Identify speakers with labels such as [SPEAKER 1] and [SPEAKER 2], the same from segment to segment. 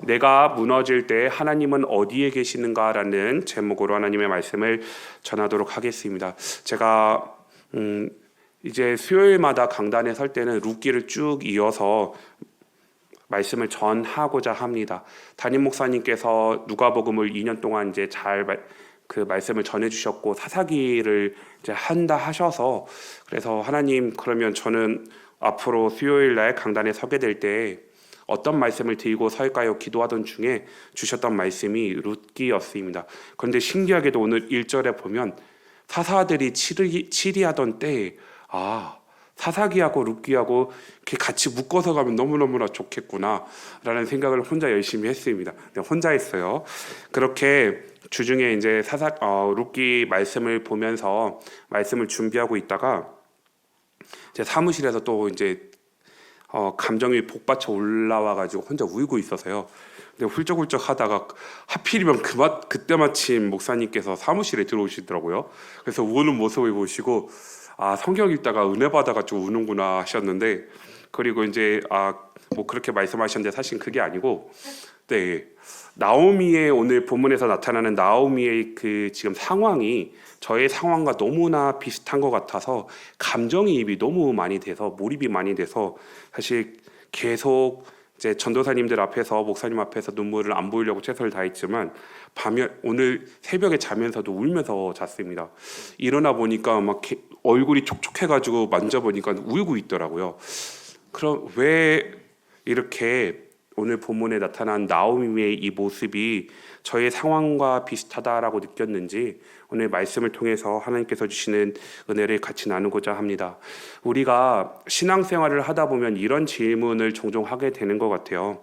[SPEAKER 1] 내가 무너질 때 하나님은 어디에 계시는가라는 제목으로 하나님의 말씀을 전하도록 하겠습니다. 제가 이제 수요일마다 강단에 설 때는 룻기를 쭉 이어서 말씀을 전하고자 합니다. 담임 목사님께서 누가복음을 2년 동안 이제 그 말씀을 전해주셨고 사사기를 이제 한다 하셔서, 그래서 하나님, 그러면 저는 앞으로 수요일 날 강단에 서게 될 때 어떤 말씀을 드리고 설까요? 기도하던 중에 주셨던 말씀이 룻기였습니다. 그런데 신기하게도 오늘 1절에 보면 사사들이 치리하던 때에 사사기하고 룻기하고 이렇게 같이 묶어서 가면 너무너무나 좋겠구나 라는 생각을 혼자 열심히 했습니다. 혼자 했어요. 그렇게 주중에 이제 룻기 말씀을 보면서 말씀을 준비하고 있다가 제 사무실에서 또 이제 감정이 복받쳐 올라와가지고 혼자 울고 있어서요. 근데 훌쩍훌쩍 하다가 하필이면 그때 마침 목사님께서 사무실에 들어오시더라고요. 그래서 우는 모습을 보시고 성경 읽다가 은혜 받아가지고 우는구나 하셨는데, 그리고 이제 뭐 그렇게 말씀하셨는데 사실 그게 아니고, 네, 나오미의 오늘 본문에서 나타나는 나오미의 그 지금 상황이 저의 상황과 너무나 비슷한 것 같아서 감정이입이 너무 많이 돼서 몰입이 많이 돼서 사실 계속 이제 전도사님들 앞에서 목사님 앞에서 눈물을 안 보이려고 최선을 다했지만 오늘 새벽에 자면서도 울면서 잤습니다. 일어나 보니까 막 얼굴이 촉촉해가지고 만져보니까 울고 있더라고요. 그럼 왜 이렇게 오늘 본문에 나타난 나오미의 이 모습이 저의 상황과 비슷하다라고 느꼈는지 오늘 말씀을 통해서 하나님께서 주시는 은혜를 같이 나누고자 합니다. 우리가 신앙생활을 하다 보면 이런 질문을 종종 하게 되는 것 같아요.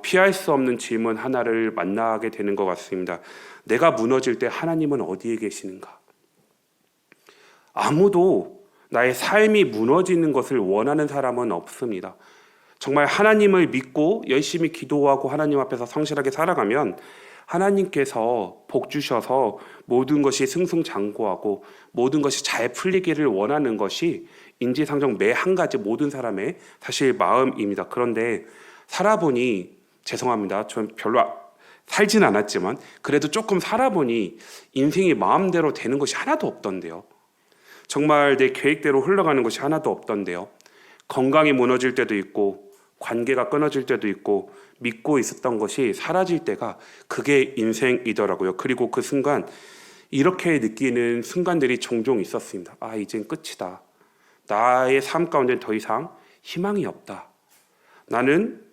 [SPEAKER 1] 피할 수 없는 질문 하나를 만나게 되는 것 같습니다. 내가 무너질 때 하나님은 어디에 계시는가? 아무도 나의 삶이 무너지는 것을 원하는 사람은 없습니다. 정말 하나님을 믿고 열심히 기도하고 하나님 앞에서 성실하게 살아가면 하나님께서 복 주셔서 모든 것이 승승장구하고 모든 것이 잘 풀리기를 원하는 것이 인지상정 매 한 가지 모든 사람의 사실 마음입니다. 그런데 살아보니, 죄송합니다, 전 별로 살진 않았지만 그래도 조금 살아보니 인생이 마음대로 되는 것이 하나도 없던데요. 정말 내 계획대로 흘러가는 것이 하나도 없던데요. 건강이 무너질 때도 있고 관계가 끊어질 때도 있고 믿고 있었던 것이 사라질 때가 그게 인생이더라고요. 그리고 그 순간 이렇게 느끼는 순간들이 종종 있었습니다. 이젠 끝이다. 나의 삶 가운데 더 이상 희망이 없다. 나는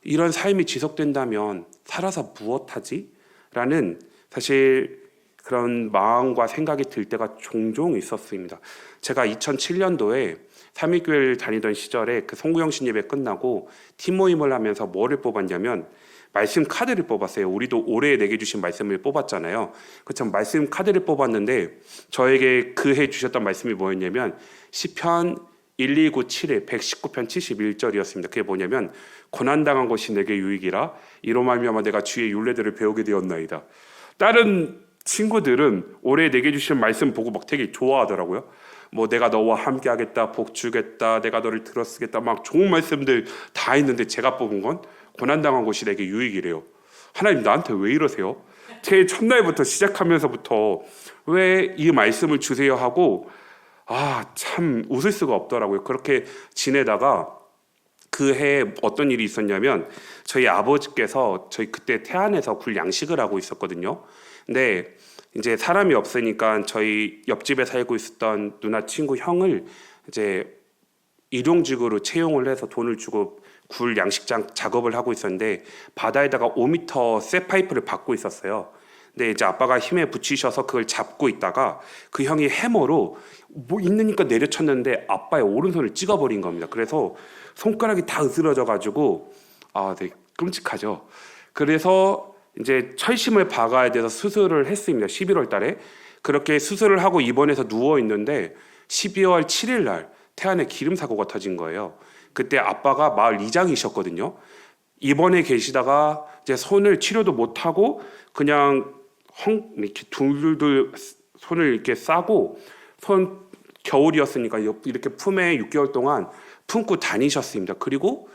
[SPEAKER 1] 이런 삶이 지속된다면 살아서 무엇하지? 라는 사실 그런 마음과 생각이 들 때가 종종 있었습니다. 제가 2007년도에 삼위교회를 다니던 시절에 그 송구영신 예배 끝나고 팀 모임을 하면서 뭐를 뽑았냐면 말씀 카드를 뽑았어요. 우리도 올해 내게 주신 말씀을 뽑았잖아요. 그처럼 말씀 카드를 뽑았는데 저에게 그 해 주셨던 말씀이 뭐였냐면 시편 1297에 119편 71절이었습니다. 그게 뭐냐면 고난당한 것이 내게 유익이라 이로 말미암아 내가 주의 율례들을 배우게 되었나이다. 다른 친구들은 올해 내게 주신 말씀 보고 막 되게 좋아하더라고요. 뭐 내가 너와 함께 하겠다, 복 주겠다, 내가 너를 들어쓰겠다, 막 좋은 말씀들 다 있는데 제가 뽑은 건 고난당한 것이 내게 유익이래요. 하나님 나한테 왜 이러세요? 제 첫날부터 시작하면서부터 왜 이 말씀을 주세요 하고 참 웃을 수가 없더라고요. 그렇게 지내다가 그 해에 어떤 일이 있었냐면 저희 아버지께서 저희 그때 태안에서 굴 양식을 하고 있었거든요. 근데 이제 사람이 없으니까 저희 옆집에 살고 있었던 누나 친구 형을 이제 일용직으로 채용을 해서 돈을 주고 굴 양식장 작업을 하고 있었는데 바다에다가 5m 쇠 파이프를 받고 있었어요. 근데 이제 아빠가 힘에 부치셔서 그걸 잡고 있다가 그 형이 해머로 뭐 있으니까 내려쳤는데 아빠의 오른손을 찍어버린 겁니다. 그래서 손가락이 다 으스러져 가지고 되게 끔찍하죠. 그래서 이제 철심을 박아야 돼서 수술을 했습니다. 11월 달에 그렇게 수술을 하고 입원해서 누워 있는데 12월 7일 날 태안에 기름 사고가 터진 거예요. 그때 아빠가 마을 이장이셨거든요. 입원해 계시다가 이제 손을 치료도 못 하고 그냥 이렇게 둘둘 손을 이렇게 싸고 겨울이었으니까 이렇게 품에 6개월 동안 품고 다니셨습니다. 그리고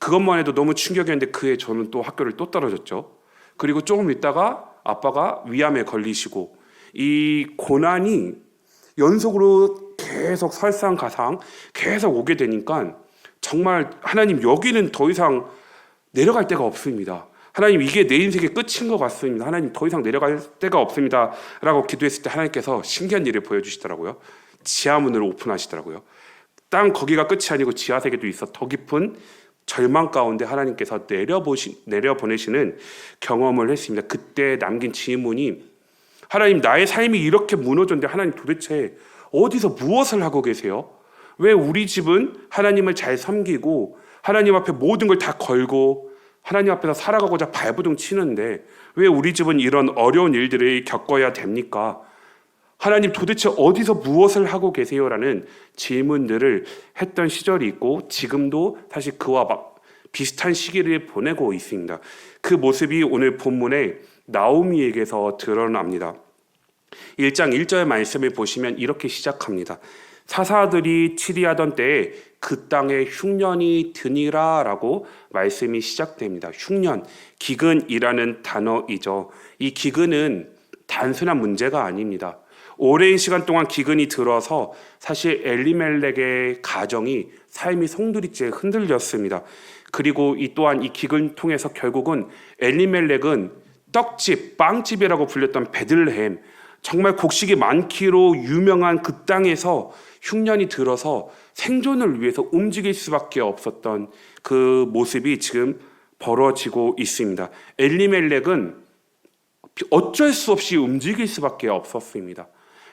[SPEAKER 1] 그것만 해도 너무 충격이었는데 그해 저는 또 학교를 또 떨어졌죠. 그리고 조금 있다가 아빠가 위암에 걸리시고 이 고난이 연속으로 계속 설상가상 계속 오게 되니까 정말 하나님 여기는 더 이상 내려갈 데가 없습니다. 하나님 이게 내 인생의 끝인 것 같습니다. 하나님 더 이상 내려갈 데가 없습니다 라고 기도했을 때 하나님께서 신기한 일을 보여주시더라고요. 지하문을 오픈하시더라고요. 땅 거기가 끝이 아니고 지하세계도 있어 더 깊은 절망 가운데 하나님께서 내려보내시는 경험을 했습니다. 그때 남긴 질문이 하나님 나의 삶이 이렇게 무너졌는데 하나님 도대체 어디서 무엇을 하고 계세요? 왜 우리 집은 하나님을 잘 섬기고 하나님 앞에 모든 걸 다 걸고 하나님 앞에서 살아가고자 발버둥 치는데 왜 우리 집은 이런 어려운 일들을 겪어야 됩니까? 하나님 도대체 어디서 무엇을 하고 계세요? 라는 질문들을 했던 시절이 있고 지금도 사실 그와 비슷한 시기를 보내고 있습니다. 그 모습이 오늘 본문에 나오미에게서 드러납니다. 1장 1절 말씀을 보시면 이렇게 시작합니다. 사사들이 치리하던 때에 그 땅에 흉년이 드니라 라고 말씀이 시작됩니다. 흉년, 기근이라는 단어이죠. 이 기근은 단순한 문제가 아닙니다. 오랜 시간 동안 기근이 들어서 사실 엘리멜렉의 가정이 삶이 송두리째 흔들렸습니다. 그리고 또한 이 기근을 통해서 결국은 엘리멜렉은 떡집, 빵집이라고 불렸던 베들레헴, 정말 곡식이 많기로 유명한 그 땅에서 흉년이 들어서 생존을 위해서 움직일 수밖에 없었던 그 모습이 지금 벌어지고 있습니다. 엘리멜렉은 어쩔 수 없이 움직일 수밖에 없었습니다.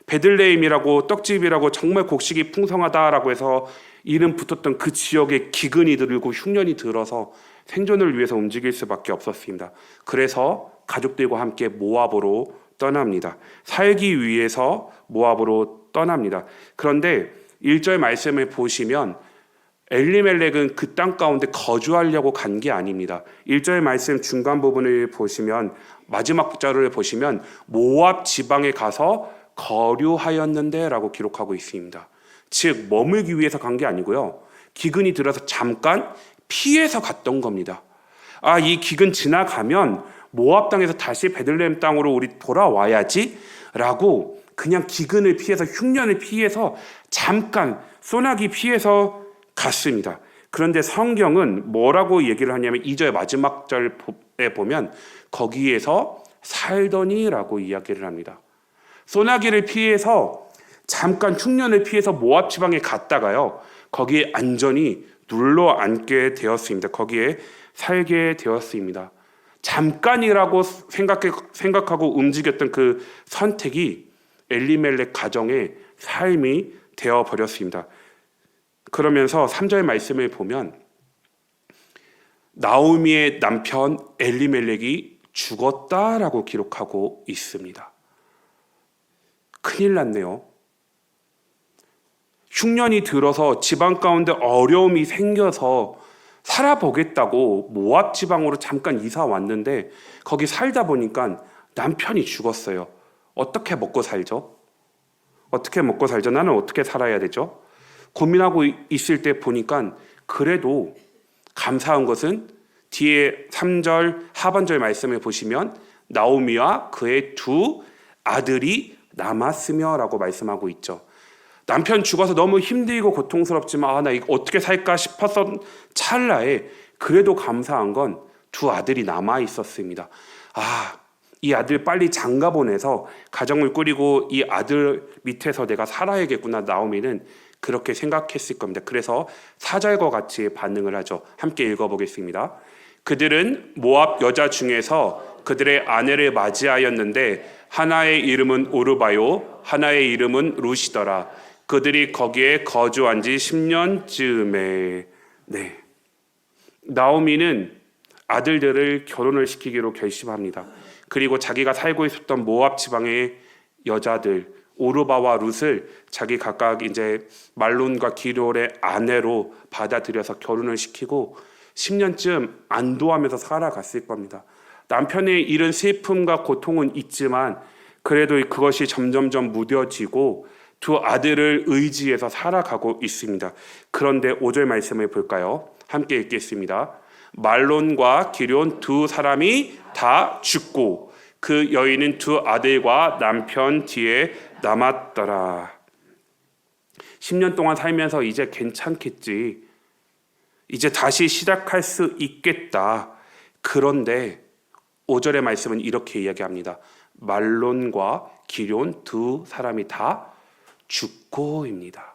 [SPEAKER 1] 베들레헴이라고 떡집이라고 정말 곡식이 풍성하다라고 해서 이름 붙었던 그 지역에 기근이 들고 흉년이 들어서 생존을 위해서 움직일 수밖에 없었습니다. 그래서 가족들과 함께 모압으로 떠납니다. 살기 위해서 모압으로 떠납니다. 그런데 1절 말씀을 보시면 엘리멜렉은 그 땅 가운데 거주하려고 간 게 아닙니다. 1절 말씀 중간 부분을 보시면 마지막 절을 보시면 모압 지방에 가서 거류하였는데 라고 기록하고 있습니다. 즉 머물기 위해서 간 게 아니고요. 기근이 들어서 잠깐 피해서 갔던 겁니다. 이 기근 지나가면 모압 땅에서 다시 베들레헴 땅으로 우리 돌아와야지 라고 그냥 기근을 피해서 흉년을 피해서 잠깐 소나기 피해서 갔습니다. 그런데 성경은 뭐라고 얘기를 하냐면 2절 마지막 절에 보면 거기에서 살더니라고 이야기를 합니다. 소나기를 피해서 잠깐 흉년을 피해서 모압 지방에 갔다가요. 거기에 안전히 눌러 앉게 되었습니다. 거기에 살게 되었습니다. 잠깐이라고 생각하고 움직였던 그 선택이 엘리멜렉 가정의 삶이 되어버렸습니다. 그러면서 3절 말씀을 보면 나오미의 남편 엘리멜렉이 죽었다라고 기록하고 있습니다. 큰일 났네요. 흉년이 들어서 지방 가운데 어려움이 생겨서 살아보겠다고 모압 지방으로 잠깐 이사 왔는데 거기 살다 보니까 남편이 죽었어요. 어떻게 먹고 살죠? 어떻게 먹고 살죠? 나는 어떻게 살아야 되죠? 고민하고 있을 때 보니까 그래도 감사한 것은 뒤에 3절 하반절 말씀을 보시면 나오미와 그의 두 아들이 남았으며 라고 말씀하고 있죠. 남편 죽어서 너무 힘들고 고통스럽지만 나 이거 어떻게 살까 싶었던 찰나에 그래도 감사한 건 두 아들이 남아 있었습니다. 이 아들 빨리 장가 보내서 가정을 꾸리고 이 아들 밑에서 내가 살아야겠구나. 나오미는 그렇게 생각했을 겁니다. 그래서 4절과 같이 반응을 하죠. 함께 읽어보겠습니다. 그들은 모압 여자 중에서 그들의 아내를 맞이하였는데 하나의 이름은 오르바요 하나의 이름은 루시더라. 그들이 거기에 거주한 지 10년쯤에 나오미는 아들들을 결혼을 시키기로 결심합니다. 그리고 자기가 살고 있었던 모압 지방의 여자들 오르바와 룻을 자기 각각 이제 말론과 기럯의 아내로 받아들여서 결혼을 시키고 10년쯤 안도하면서 살아갔을 겁니다. 남편의 이런 슬픔과 고통은 있지만 그래도 그것이 점점점 무뎌지고 두 아들을 의지해서 살아가고 있습니다. 그런데 5절 말씀을 볼까요? 함께 읽겠습니다. 말론과 기럨 두 사람이 다 죽고 그 여인은 두 아들과 남편 뒤에 남았더라. 10년 동안 살면서 이제 괜찮겠지. 이제 다시 시작할 수 있겠다. 그런데 5절의 말씀은 이렇게 이야기합니다. 말론과 기럨 두 사람이 다 죽고입니다.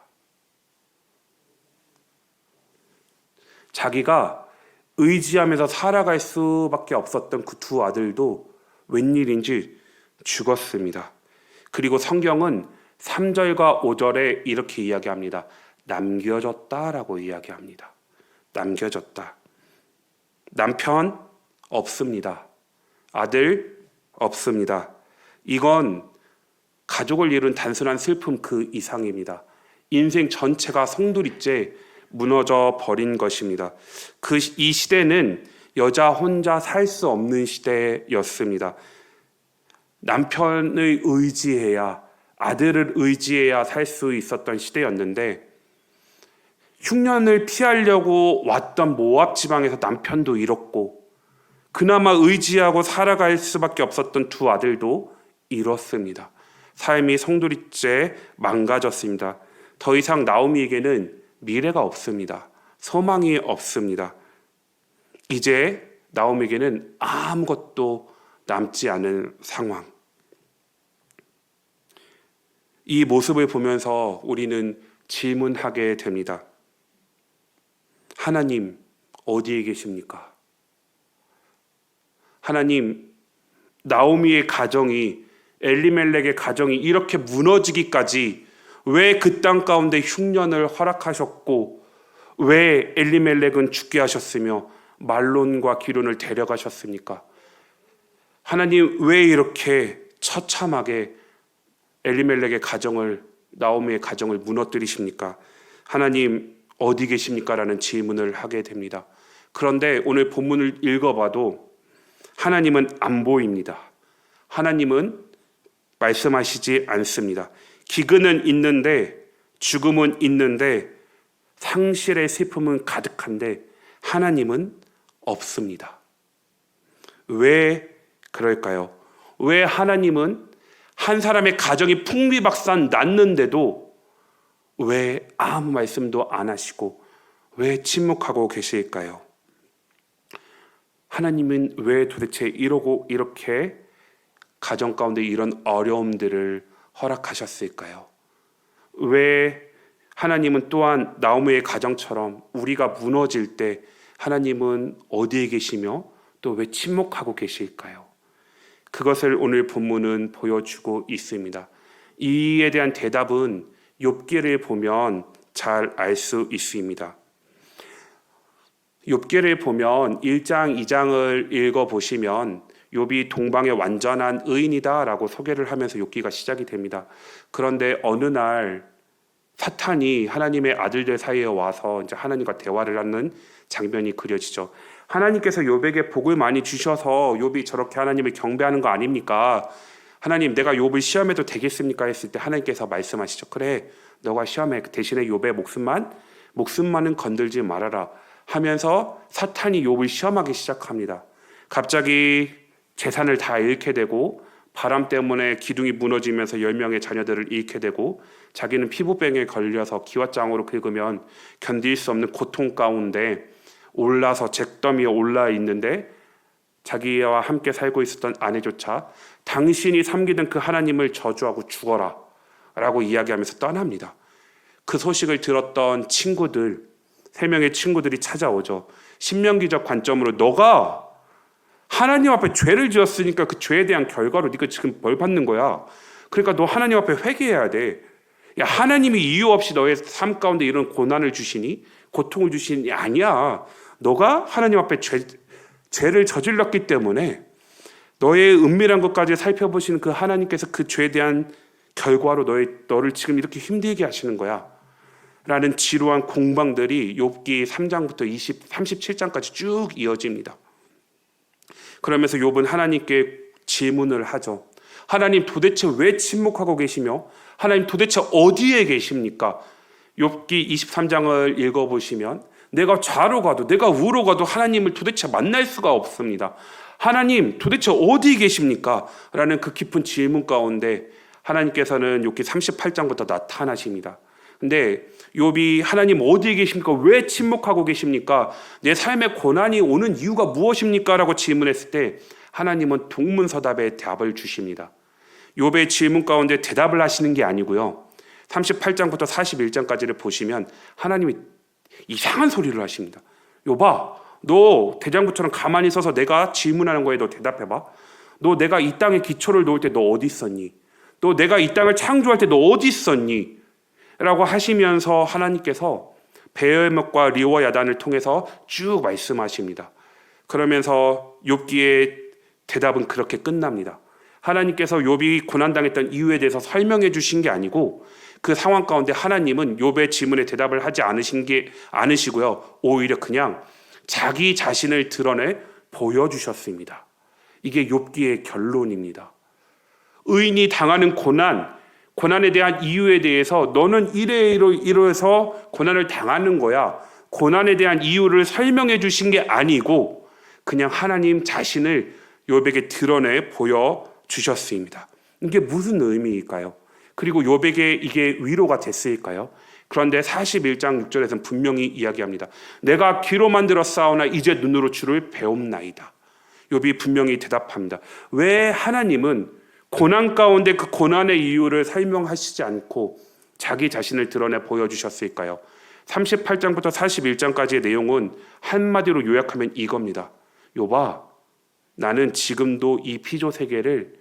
[SPEAKER 1] 자기가 의지하면서 살아갈 수밖에 없었던 그 두 아들도 웬일인지 죽었습니다. 그리고 성경은 3절과 5절에 이렇게 이야기합니다. 남겨졌다라고 이야기합니다. 남겨졌다. 남편 없습니다. 아들 없습니다. 이건 가족을 이룬 단순한 슬픔 그 이상입니다. 인생 전체가 송두리째 무너져 버린 것입니다. 이 시대는 여자 혼자 살 수 없는 시대였습니다. 남편을 의지해야, 아들을 의지해야 살 수 있었던 시대였는데 흉년을 피하려고 왔던 모압 지방에서 남편도 잃었고 그나마 의지하고 살아갈 수밖에 없었던 두 아들도 잃었습니다. 삶이 송두리째 망가졌습니다. 더 이상 나오미에게는 미래가 없습니다. 소망이 없습니다. 이제 나오미에게는 아무것도 남지 않은 상황. 이 모습을 보면서 우리는 질문하게 됩니다. 하나님, 어디에 계십니까? 하나님, 나오미의 가정이, 엘리멜렉의 가정이 이렇게 무너지기까지 왜 그 땅 가운데 흉년을 허락하셨고 왜 엘리멜렉은 죽게 하셨으며 말론과 기럨을 데려가셨습니까? 하나님, 왜 이렇게 처참하게 엘리멜렉의 가정을, 나오미의 가정을 무너뜨리십니까? 하나님, 어디 계십니까? 라는 질문을 하게 됩니다. 그런데 오늘 본문을 읽어봐도 하나님은 안 보입니다. 하나님은 말씀하시지 않습니다. 기근은 있는데, 죽음은 있는데, 상실의 슬픔은 가득한데 하나님은 없습니다. 왜 그럴까요? 왜 하나님은 한 사람의 가정이 풍비박산 났는데도 왜 아무 말씀도 안 하시고 왜 침묵하고 계실까요? 하나님은 왜 도대체 이렇게 가정 가운데 이런 어려움들을 허락하셨을까요? 왜 하나님은 또한 나오미의 가정처럼 우리가 무너질 때 하나님은 어디에 계시며 또 왜 침묵하고 계실까요? 그것을 오늘 본문은 보여주고 있습니다. 이에 대한 대답은 욥기를 보면 잘 알 수 있습니다. 욥기를 보면 1장, 2장을 읽어보시면 욥이 동방의 완전한 의인이다라고 소개를 하면서 욥기가 시작이 됩니다. 그런데 어느 날 사탄이 하나님의 아들들 사이에 와서 이제 하나님과 대화를 하는 장면이 그려지죠. 하나님께서 욥에게 복을 많이 주셔서 욥이 저렇게 하나님을 경배하는 거 아닙니까? 하나님, 내가 욥을 시험해도 되겠습니까? 했을 때 하나님께서 말씀하시죠. 그래, 너가 시험해. 대신에 욥의 목숨만은 건들지 말아라 하면서 사탄이 욥을 시험하기 시작합니다. 갑자기 재산을 다 잃게 되고 바람 때문에 기둥이 무너지면서 10명의 자녀들을 잃게 되고 자기는 피부병에 걸려서 기왓장으로 긁으면 견딜 수 없는 고통 가운데 올라서 잿더미에 올라 있는데 자기와 함께 살고 있었던 아내조차 당신이 섬기던 그 하나님을 저주하고 죽어라 라고 이야기하면서 떠납니다. 그 소식을 들었던 친구들, 3명의 친구들이 찾아오죠. 신명기적 관점으로 너가 하나님 앞에 죄를 지었으니까 그 죄에 대한 결과로 네가 지금 벌 받는 거야. 그러니까 너 하나님 앞에 회개해야 돼. 야, 하나님이 이유 없이 너의 삶 가운데 이런 고난을 주시니, 고통을 주시니 아니야. 너가 하나님 앞에 죄를 저질렀기 때문에 너의 은밀한 것까지 살펴보시는 그 하나님께서 그 죄에 대한 결과로 너를 지금 이렇게 힘들게 하시는 거야. 라는 지루한 공방들이 욥기 3장부터 37장까지 쭉 이어집니다. 그러면서 욥은 하나님께 질문을 하죠. 하나님, 도대체 왜 침묵하고 계시며 하나님 도대체 어디에 계십니까? 욥기 23장을 읽어보시면 내가 좌로 가도 내가 우로 가도 하나님을 도대체 만날 수가 없습니다. 하나님 도대체 어디 계십니까? 라는 그 깊은 질문 가운데 하나님께서는 욥기 38장부터 나타나십니다. 근데 욥이 하나님 어디에 계십니까? 왜 침묵하고 계십니까? 내 삶에 고난이 오는 이유가 무엇입니까? 라고 질문했을 때 하나님은 동문서답의 답을 주십니다. 욥의 질문 가운데 대답을 하시는 게 아니고요. 38장부터 41장까지를 보시면 하나님이 이상한 소리를 하십니다. 욥아, 너 대장부처럼 가만히 서서 내가 질문하는 거에 너 대답해봐. 너 내가 이 땅에 기초를 놓을 때 너 어디 있었니? 너 내가 이 땅을 창조할 때 너 어디 있었니? 라고 하시면서 하나님께서 베헤못과 리와 야단을 통해서 쭉 말씀하십니다. 그러면서 욥기의 대답은 그렇게 끝납니다. 하나님께서 욥이 고난당했던 이유에 대해서 설명해 주신 게 아니고 그 상황 가운데 하나님은 욥의 질문에 대답을 하지 않으시고요. 오히려 그냥 자기 자신을 드러내 보여주셨습니다. 이게 욥기의 결론입니다. 의인이 당하는 고난에 대한 이유에 대해서 너는 이래서 고난을 당하는 거야. 고난에 대한 이유를 설명해 주신 게 아니고 그냥 하나님 자신을 욥에게 드러내 보여주셨습니다. 이게 무슨 의미일까요? 그리고 욥에게 이게 위로가 됐을까요? 그런데 41장 6절에서는 분명히 이야기합니다. 내가 귀로 만들었사오나 이제 눈으로 주를 배움나이다. 욥이 분명히 대답합니다. 왜 하나님은 고난 가운데 그 고난의 이유를 설명하시지 않고 자기 자신을 드러내 보여주셨을까요? 38장부터 41장까지의 내용은 한마디로 요약하면 이겁니다. 욥아, 나는 지금도 이 피조 세계를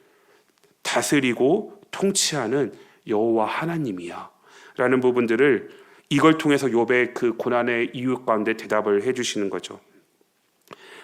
[SPEAKER 1] 다스리고 통치하는 여호와 하나님이야 라는 부분들을 이걸 통해서 욥의 그 고난의 이유 가운데 대답을 해주시는 거죠.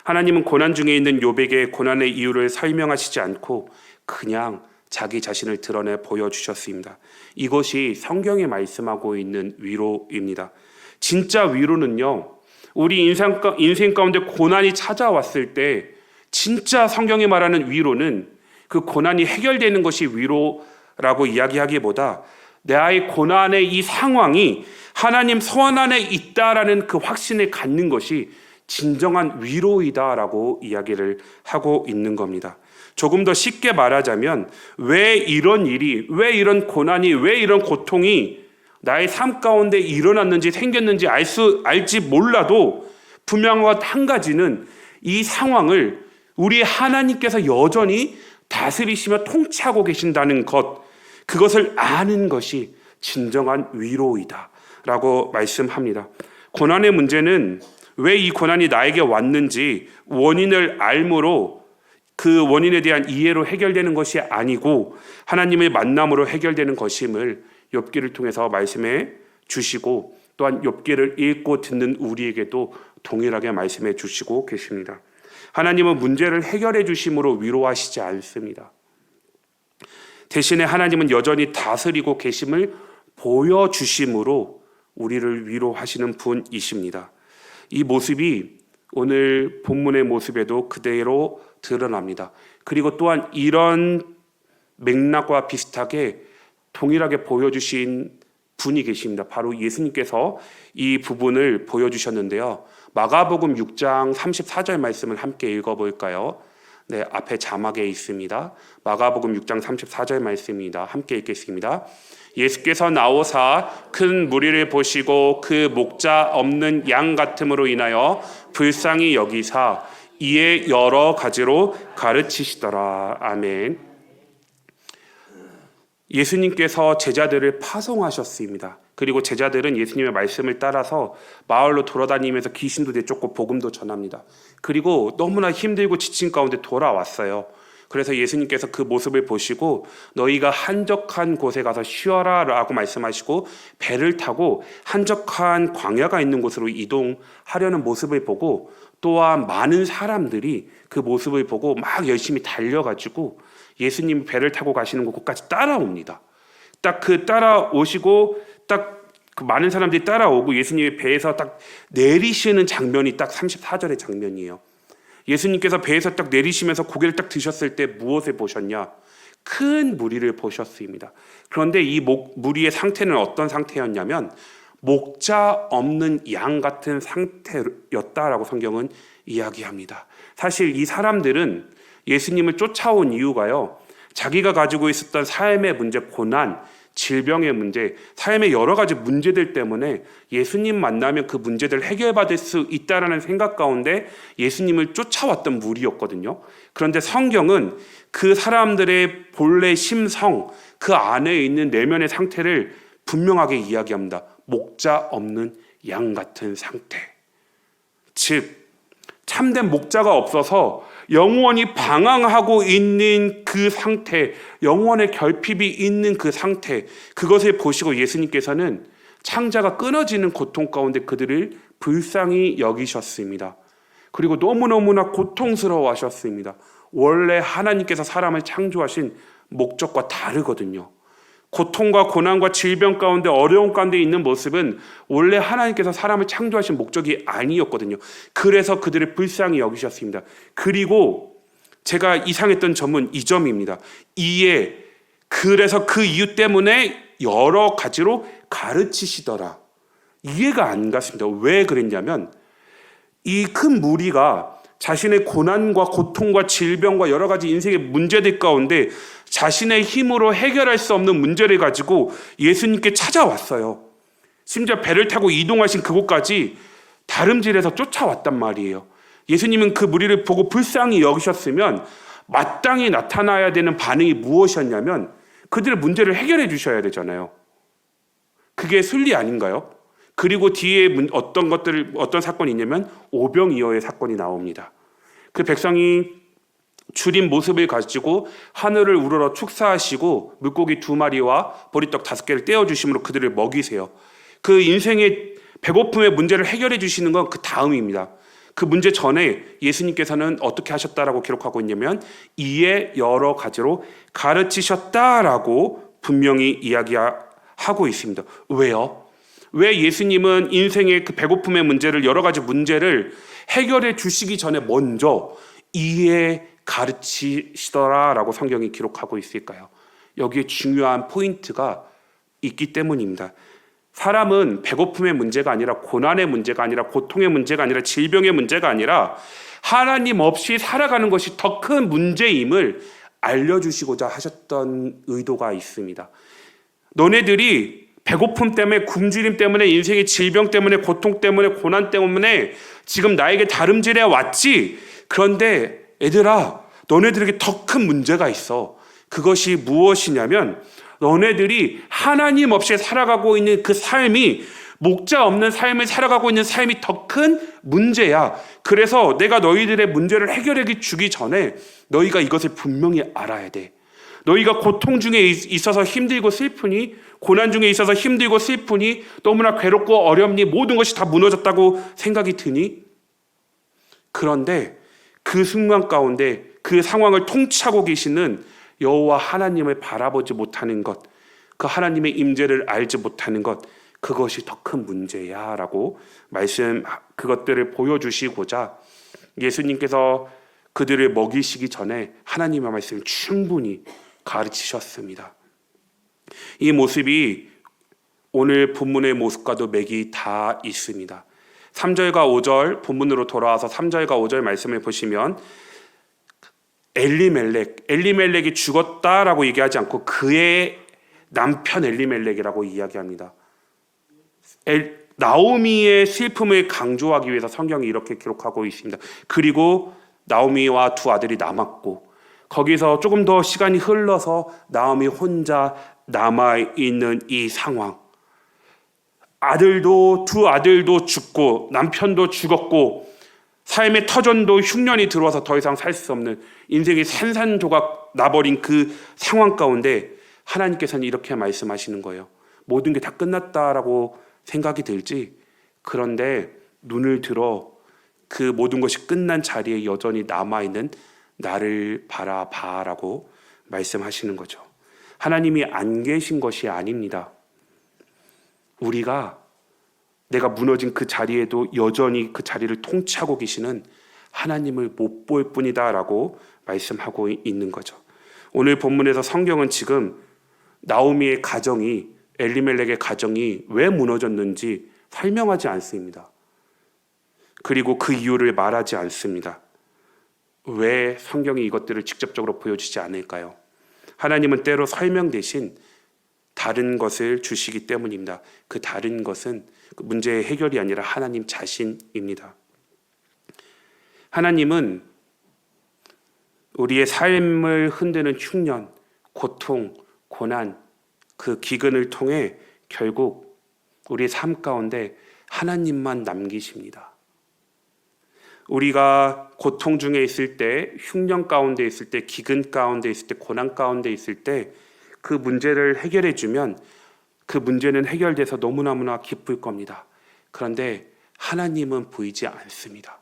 [SPEAKER 1] 하나님은 고난 중에 있는 욥에게 고난의 이유를 설명하시지 않고 그냥 자기 자신을 드러내 보여주셨습니다. 이것이 성경에 말씀하고 있는 위로입니다. 진짜 위로는요, 우리 인생 가운데 고난이 찾아왔을 때 진짜 성경이 말하는 위로는 그 고난이 해결되는 것이 위로라고 이야기하기보다 나의 고난의 이 상황이 하나님 손 안에 있다라는 그 확신을 갖는 것이 진정한 위로이다라고 이야기를 하고 있는 겁니다. 조금 더 쉽게 말하자면 왜 이런 일이, 왜 이런 고난이, 왜 이런 고통이 나의 삶 가운데 일어났는지 생겼는지 알지 몰라도 분명한 것 한 가지는 이 상황을 우리 하나님께서 여전히 다스리시며 통치하고 계신다는 것, 그것을 아는 것이 진정한 위로이다 라고 말씀합니다. 고난의 문제는 왜 이 고난이 나에게 왔는지 원인을 알므로 그 원인에 대한 이해로 해결되는 것이 아니고 하나님의 만남으로 해결되는 것임을 욥기를 통해서 말씀해 주시고 또한 욥기를 읽고 듣는 우리에게도 동일하게 말씀해 주시고 계십니다. 하나님은 문제를 해결해 주심으로 위로하시지 않습니다. 대신에 하나님은 여전히 다스리고 계심을 보여주심으로 우리를 위로하시는 분이십니다. 이 모습이 오늘 본문의 모습에도 그대로 드러납니다. 그리고 또한 이런 맥락과 비슷하게 동일하게 보여주신 분이 계십니다. 바로 예수님께서 이 부분을 보여주셨는데요. 마가복음 6장 34절 말씀을 함께 읽어볼까요? 네, 앞에 자막에 있습니다. 마가복음 6장 34절 말씀입니다. 함께 읽겠습니다. 예수께서 나오사 큰 무리를 보시고 그 목자 없는 양 같음으로 인하여 불쌍히 여기사 이에 여러 가지로 가르치시더라. 아멘. 예수님께서 제자들을 파송하셨습니다. 그리고 제자들은 예수님의 말씀을 따라서 마을로 돌아다니면서 귀신도 내쫓고 복음도 전합니다. 그리고 너무나 힘들고 지친 가운데 돌아왔어요. 그래서 예수님께서 그 모습을 보시고 너희가 한적한 곳에 가서 쉬어라 라고 말씀하시고 배를 타고 한적한 광야가 있는 곳으로 이동하려는 모습을 보고 또한 많은 사람들이 그 모습을 보고 막 열심히 달려가지고 예수님이 배를 타고 가시는 곳까지 따라옵니다. 딱 그 따라오시고 딱 그 많은 사람들이 따라오고 예수님이 배에서 딱 내리시는 장면이 딱 34절의 장면이에요. 예수님께서 배에서 딱 내리시면서 고개를 딱 드셨을 때 무엇을 보셨냐? 큰 무리를 보셨습니다. 그런데 이 무리의 상태는 어떤 상태였냐면 목자 없는 양 같은 상태였다라고 성경은 이야기합니다. 사실 이 사람들은 예수님을 쫓아온 이유가요, 자기가 가지고 있었던 삶의 문제, 고난, 질병의 문제, 삶의 여러 가지 문제들 때문에 예수님 만나면 그 문제들을 해결받을 수 있다라는 생각 가운데 예수님을 쫓아왔던 무리였거든요. 그런데 성경은 그 사람들의 본래 심성, 그 안에 있는 내면의 상태를 분명하게 이야기합니다. 목자 없는 양 같은 상태. 즉, 참된 목자가 없어서 영원히 방황하고 있는 그 상태, 영원의 결핍이 있는 그 상태, 그것을 보시고 예수님께서는 창자가 끊어지는 고통 가운데 그들을 불쌍히 여기셨습니다. 그리고 너무너무나 고통스러워 하셨습니다. 원래 하나님께서 사람을 창조하신 목적과 다르거든요. 고통과 고난과 질병 가운데, 어려움 가운데 있는 모습은 원래 하나님께서 사람을 창조하신 목적이 아니었거든요. 그래서 그들을 불쌍히 여기셨습니다. 그리고 제가 이상했던 점은 이 점입니다. 그래서 그 이유 때문에 여러 가지로 가르치시더라. 이해가 안 갔습니다. 왜 그랬냐면, 이 큰 무리가 자신의 고난과 고통과 질병과 여러 가지 인생의 문제들 가운데 자신의 힘으로 해결할 수 없는 문제를 가지고 예수님께 찾아왔어요. 심지어 배를 타고 이동하신 그곳까지 다름질해서 쫓아왔단 말이에요. 예수님은 그 무리를 보고 불쌍히 여기셨으면 마땅히 나타나야 되는 반응이 무엇이었냐면 그들의 문제를 해결해 주셔야 되잖아요. 그게 순리 아닌가요? 그리고 뒤에 어떤 사건이 있냐면 오병이어의 사건이 나옵니다. 그 백성이 줄인 모습을 가지고 하늘을 우러러 축사하시고 물고기 2마리와 보리떡 5개를 떼어주심으로 그들을 먹이세요. 그 인생의 배고픔의 문제를 해결해 주시는 건 그 다음입니다. 그 문제 전에 예수님께서는 어떻게 하셨다라고 기록하고 있냐면 이에 여러 가지로 가르치셨다라고 분명히 이야기하고 있습니다. 왜요? 왜 예수님은 인생의 그 배고픔의 문제를, 여러 가지 문제를 해결해 주시기 전에 먼저 이에 가르치시더라라고 성경이 기록하고 있을까요? 여기에 중요한 포인트가 있기 때문입니다. 사람은 배고픔의 문제가 아니라, 고난의 문제가 아니라, 고통의 문제가 아니라, 질병의 문제가 아니라 하나님 없이 살아가는 것이 더 큰 문제임을 알려주시고자 하셨던 의도가 있습니다. 너네들이 배고픔 때문에, 굶주림 때문에, 인생의 질병 때문에, 고통 때문에, 고난 때문에 지금 나에게 다름질해 왔지. 그런데 얘들아, 너네들에게 더 큰 문제가 있어. 그것이 무엇이냐면 너네들이 하나님 없이 살아가고 있는 그 삶이, 목자 없는 삶을 살아가고 있는 삶이 더 큰 문제야. 그래서 내가 너희들의 문제를 해결해 주기 전에 너희가 이것을 분명히 알아야 돼. 너희가 고통 중에 있어서 힘들고 슬프니, 고난 중에 있어서 힘들고 슬프니, 너무나 괴롭고 어렵니, 모든 것이 다 무너졌다고 생각이 드니? 그런데 그 순간 가운데 그 상황을 통치하고 계시는 여호와 하나님을 바라보지 못하는 것, 그 하나님의 임재를 알지 못하는 것, 그것이 더 큰 문제야 라고 그것들을 보여주시고자 예수님께서 그들을 먹이시기 전에 하나님의 말씀을 충분히 가르치셨습니다. 이 모습이 오늘 본문의 모습과도 맥이 다 있습니다. 3절과 5절, 본문으로 돌아와서 3절과 5절 말씀을 보시면 엘리멜렉이 죽었다라고 얘기하지 않고 그의 남편 엘리멜렉이라고 이야기합니다. 나오미의 슬픔을 강조하기 위해서 성경이 이렇게 기록하고 있습니다. 그리고 나오미와 2 아들이 남았고, 거기서 조금 더 시간이 흘러서 나오미 혼자 남아있는 이 상황, 2 아들도 죽고 남편도 죽었고 삶의 터전도 흉년이 들어와서 더 이상 살 수 없는 인생이 산산조각 나버린 그 상황 가운데 하나님께서는 이렇게 말씀하시는 거예요. 모든 게 다 끝났다라고 생각이 들지? 그런데 눈을 들어 그 모든 것이 끝난 자리에 여전히 남아있는 나를 바라봐라고 말씀하시는 거죠. 하나님이 안 계신 것이 아닙니다. 우리가 내가 무너진 그 자리에도 여전히 그 자리를 통치하고 계시는 하나님을 못 볼 뿐이다라고 말씀하고 있는 거죠. 오늘 본문에서 성경은 지금 나오미의 가정이 엘리멜렉의 가정이 왜 무너졌는지 설명하지 않습니다. 그리고 그 이유를 말하지 않습니다. 왜 성경이 이것들을 직접적으로 보여주지 않을까요? 하나님은 때로 설명 대신 다른 것을 주시기 때문입니다. 그 다른 것은 문제의 해결이 아니라 하나님 자신입니다. 하나님은 우리의 삶을 흔드는 흉년, 고통, 고난, 그 기근을 통해 결국 우리의 삶 가운데 하나님만 남기십니다. 우리가 고통 중에 있을 때, 흉년 가운데 있을 때, 기근 가운데 있을 때, 고난 가운데 있을 때 그 문제를 해결해 주면 그 문제는 해결돼서 너무너무나 기쁠 겁니다. 그런데 하나님은 보이지 않습니다.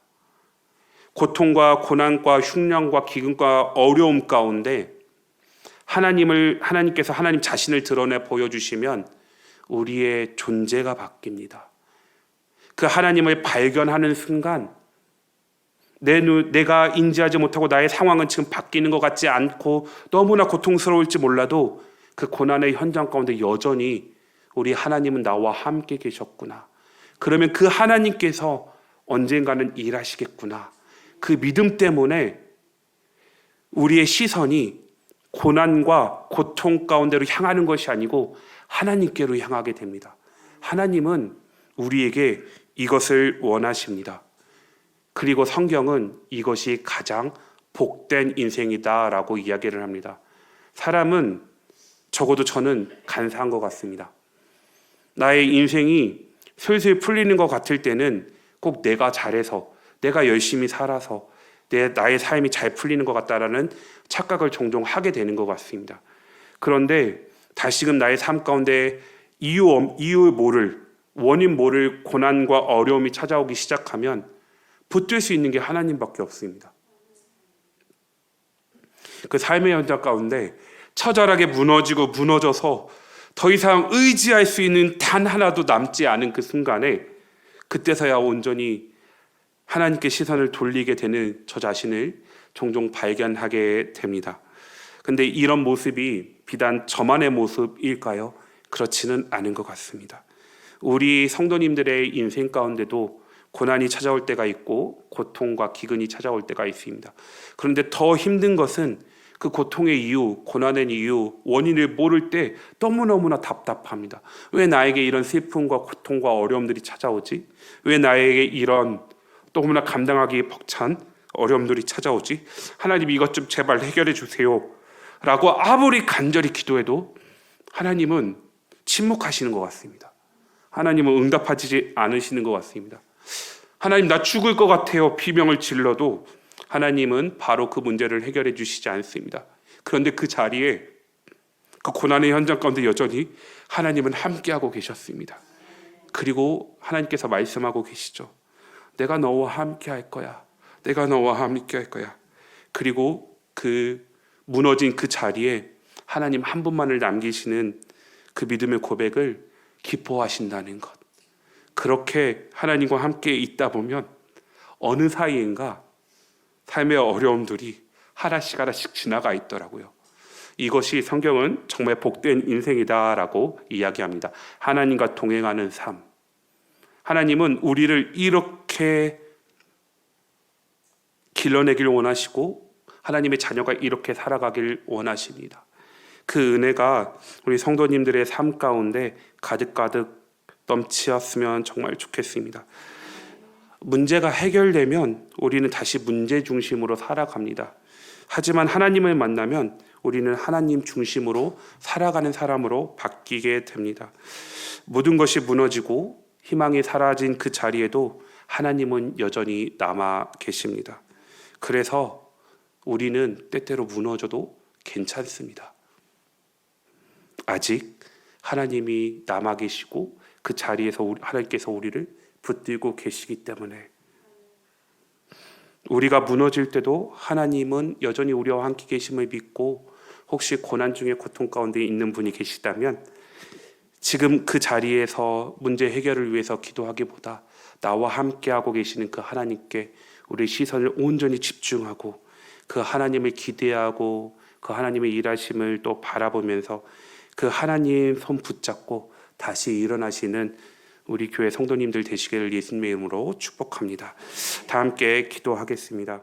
[SPEAKER 1] 고통과 고난과 흉년과 기근과 어려움 가운데 하나님께서 하나님 자신을 드러내 보여주시면 우리의 존재가 바뀝니다. 그 하나님을 발견하는 순간 내가 인지하지 못하고 나의 상황은 지금 바뀌는 것 같지 않고 너무나 고통스러울지 몰라도 그 고난의 현장 가운데 여전히 우리 하나님은 나와 함께 계셨구나. 그러면 그 하나님께서 언젠가는 일하시겠구나. 그 믿음 때문에 우리의 시선이 고난과 고통 가운데로 향하는 것이 아니고 하나님께로 향하게 됩니다. 하나님은 우리에게 이것을 원하십니다. 그리고 성경은 이것이 가장 복된 인생이다라고 이야기를 합니다. 사람은 적어도 저는 간사한 것 같습니다. 나의 인생이 슬슬 풀리는 것 같을 때는 꼭 내가 잘해서, 내가 열심히 살아서 나의 삶이 잘 풀리는 것 같다라는 착각을 종종 하게 되는 것 같습니다. 그런데 다시금 나의 삶 가운데 이유 모를, 원인 모를 고난과 어려움이 찾아오기 시작하면 붙들 수 있는 게 하나님밖에 없습니다. 그 삶의 현장 가운데 처절하게 무너져서 더 이상 의지할 수 있는 단 하나도 남지 않은 그 순간에 그때서야 온전히 하나님께 시선을 돌리게 되는 저 자신을 종종 발견하게 됩니다. 근데 이런 모습이 비단 저만의 모습일까요? 그렇지는 않은 것 같습니다. 우리 성도님들의 인생 가운데도 고난이 찾아올 때가 있고 고통과 기근이 찾아올 때가 있습니다. 그런데 더 힘든 것은 그 고통의 이유, 고난의 이유, 원인을 모를 때 너무너무나 답답합니다. 왜 나에게 이런 슬픔과 고통과 어려움들이 찾아오지? 왜 나에게 이런 너무나 감당하기 벅찬 어려움들이 찾아오지? 하나님 이것 좀 제발 해결해 주세요 라고 아무리 간절히 기도해도 하나님은 침묵하시는 것 같습니다. 하나님은 응답하지 않으시는 것 같습니다. 하나님 나 죽을 것 같아요 비명을 질러도 하나님은 바로 그 문제를 해결해 주시지 않습니다. 그런데 그 자리에 그 고난의 현장 가운데 여전히 하나님은 함께하고 계셨습니다. 그리고 하나님께서 말씀하고 계시죠. 내가 너와 함께할 거야. 내가 너와 함께할 거야. 그리고 그 무너진 그 자리에 하나님 한 분만을 남기시는 그 믿음의 고백을 기뻐하신다는 것. 그렇게 하나님과 함께 있다 보면 어느 사이인가 삶의 어려움들이 하나씩 하나씩 지나가 있더라고요. 이것이 성경은 정말 복된 인생이다라고 이야기합니다. 하나님과 동행하는 삶. 하나님은 우리를 이렇게 길러내길 원하시고 하나님의 자녀가 이렇게 살아가길 원하십니다. 그 은혜가 우리 성도님들의 삶 가운데 가득가득 넘치었으면 정말 좋겠습니다. 문제가 해결되면 우리는 다시 문제 중심으로 살아갑니다. 하지만 하나님을 만나면 우리는 하나님 중심으로 살아가는 사람으로 바뀌게 됩니다. 모든 것이 무너지고 희망이 사라진 그 자리에도 하나님은 여전히 남아 계십니다. 그래서 우리는 때때로 무너져도 괜찮습니다. 아직 하나님이 남아 계시고 그 자리에서 하나님께서 우리를 붙들고 계시기 때문에 우리가 무너질 때도 하나님은 여전히 우리와 함께 계심을 믿고 혹시 고난 중에 고통 가운데 있는 분이 계시다면 지금 그 자리에서 문제 해결을 위해서 기도하기보다 나와 함께하고 계시는 그 하나님께 우리 시선을 온전히 집중하고 그 하나님을 기대하고 그 하나님의 일하심을 또 바라보면서 그 하나님 손 붙잡고 다시 일어나시는 우리 교회 성도님들 되시기를 예수님의 이름으로 축복합니다. 다 함께 기도하겠습니다.